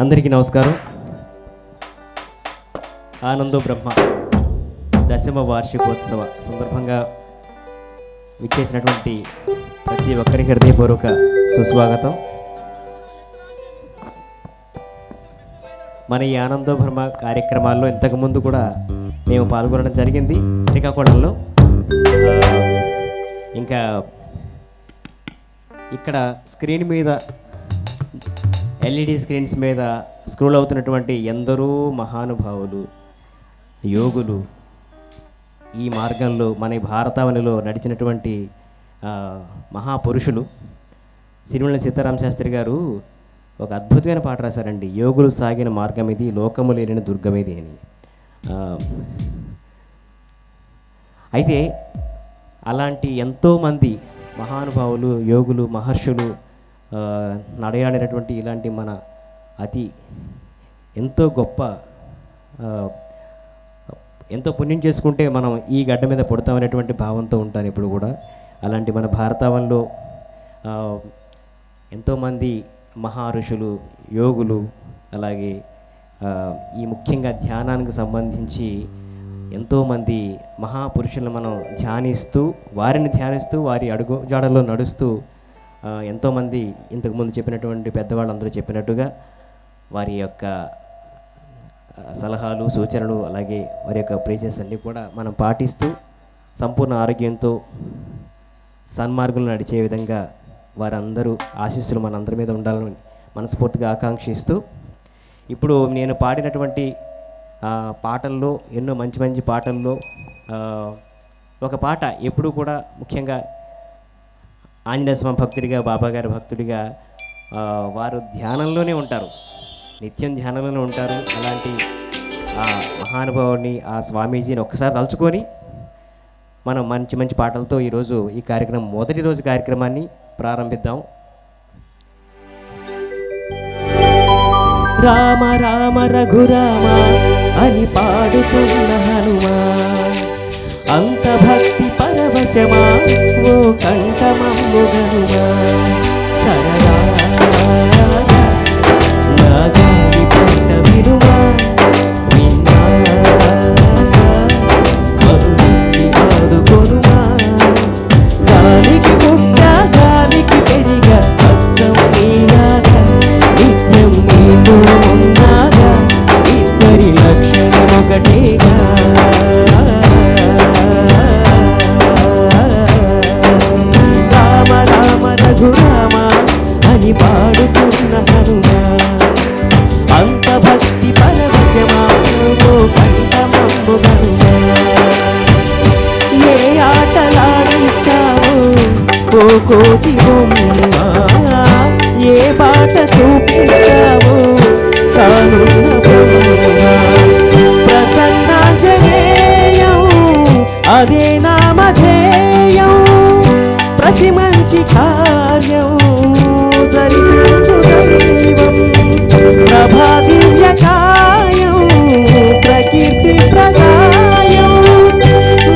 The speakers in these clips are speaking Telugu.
అందరికీ నమస్కారం. ఆనందో బ్రహ్మ దశమ వార్షికోత్సవ సందర్భంగా విచ్చేసినటువంటి ప్రతి ఒక్కరికి హృదయపూర్వక సుస్వాగతం. మన ఈ ఆనందో బ్రహ్మ కార్యక్రమాల్లో ఇంతకుముందు కూడా మేము పాల్గొనడం జరిగింది శ్రీకాకుళంలో. ఇంకా ఇక్కడ స్క్రీన్ మీద ఎల్ఈడి స్క్రీన్స్ మీద స్క్రోల్ అవుతున్నటువంటి ఎందరో మహానుభావులు యోగులు ఈ మార్గంలో మన భారతావనిలో నడిచినటువంటి మహాపురుషులు. సిరిమల సీతారామ శాస్త్రి గారు ఒక అద్భుతమైన పాట రాశారండి. యోగులు సాగిన మార్గం ఇది, లోకము లేని దుర్గమిది అని. అయితే అలాంటి ఎంతోమంది మహానుభావులు యోగులు మహర్షులు నడయాడినటువంటి ఇలాంటి మన అతి ఎంతో గొప్ప ఎంతో పుణ్యం చేసుకుంటే మనం ఈ గడ్డ మీద పుడతామనేటువంటి భావంతో ఉంటాను ఇప్పుడు కూడా. అలాంటి మన భారతావనిలో ఎంతోమంది మహా ఋషులు యోగులు అలాగే ఈ ముఖ్యంగా ధ్యానానికి సంబంధించి ఎంతోమంది మహాపురుషులను మనం వారిని ధ్యానిస్తూ వారి అడుగు జాడల్లో నడుస్తూ ఎంతోమంది ఇంతకుముందు చెప్పినటువంటి పెద్దవాళ్ళందరూ చెప్పినట్టుగా వారి యొక్క సలహాలు సూచనలు అలాగే వారి యొక్క ప్రేజెస్ అన్నీ కూడా మనం పాటిస్తూ సంపూర్ణ ఆరోగ్యంతో సన్మార్గులు నడిచే విధంగా వారందరూ ఆశీస్సులు మనందరి మీద ఉండాలని మనస్ఫూర్తిగా ఆకాంక్షిస్తూ ఇప్పుడు నేను పాడినటువంటి పాటల్లో ఎన్నో మంచి మంచి పాటల్లో ఒక పాట ఎప్పుడు కూడా ముఖ్యంగా ఆంజనేయ స్వామి భక్తుడిగా బాబాగారి భక్తుడిగా వారు ధ్యానంలోనే ఉంటారు, నిత్యం ధ్యానంలోనే ఉంటారు. అలాంటి ఆ మహానుభావుని ఆ స్వామీజీని ఒక్కసారి తలుచుకొని మనం మంచి మంచి పాటలతో ఈరోజు ఈ కార్యక్రమం మొదటి రోజు కార్యక్రమాన్ని ప్రారంభిద్దాం. రామ రామ రఘురామ అని పాడుతున్న హనుమా, అంత భక్తి పరవశమా ఓ కంఠమమ్ము గనుమా, సరదా నాగాలి పంట వినుమా, మరుచి ఆదుకొనుమా, గాలికి పుట్ట గాలికి పెరిగ అచ్చం నీలాగా నిత్యం నీతో ఉన్నాగా ఇద్దరి లక్షణం ఒకటేగా. రామ రామ రఘురామ అని పాడుతున్న హనుమా, అంత భక్తి పరవశమా ఓ కంఠమమ్ము గనుమా, ఏ ఆటలాడిస్తావో ఓ కోటి బొమ్మ, ఏ బాట చూపిస్తావో కానున్న బొమ్మ, ప్రసన్నాంజనేయం అదే నామధేయం, ప్రతి మంచి కార్యం జరిగించు దైవం, ప్రభా దివ్యకాయం ప్రకీర్తి ప్రదాయం,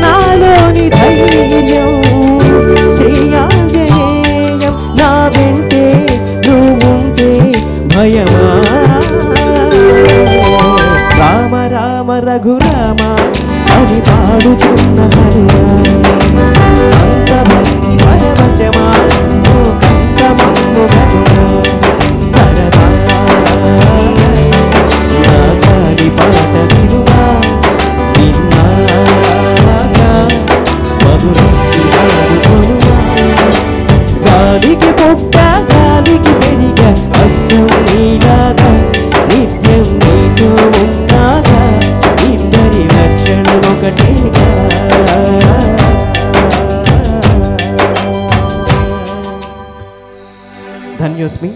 నాలోని ధైర్యం శ్రీ ఆంజనేయం, నా వెంటే నువ్వుంటే భయమా. రామ రామ రఘురామ అని పాడుతున్న హనుమా, అంత భక్తి పరవశమా ఓ కంఠమమ్ము గనుమా, సరదా నాగాలి పాట వినుమా, విన్నాగా మధురించి ఆదుకొనుమా, గాలికి పుట్ట గాలికి పెరిగ అచ్చం నీలాగా నిత్యం నీతో ఉన్నాగా ఇద్దరి లక్షణం ఒకటేగా. ధన్యోస్మి.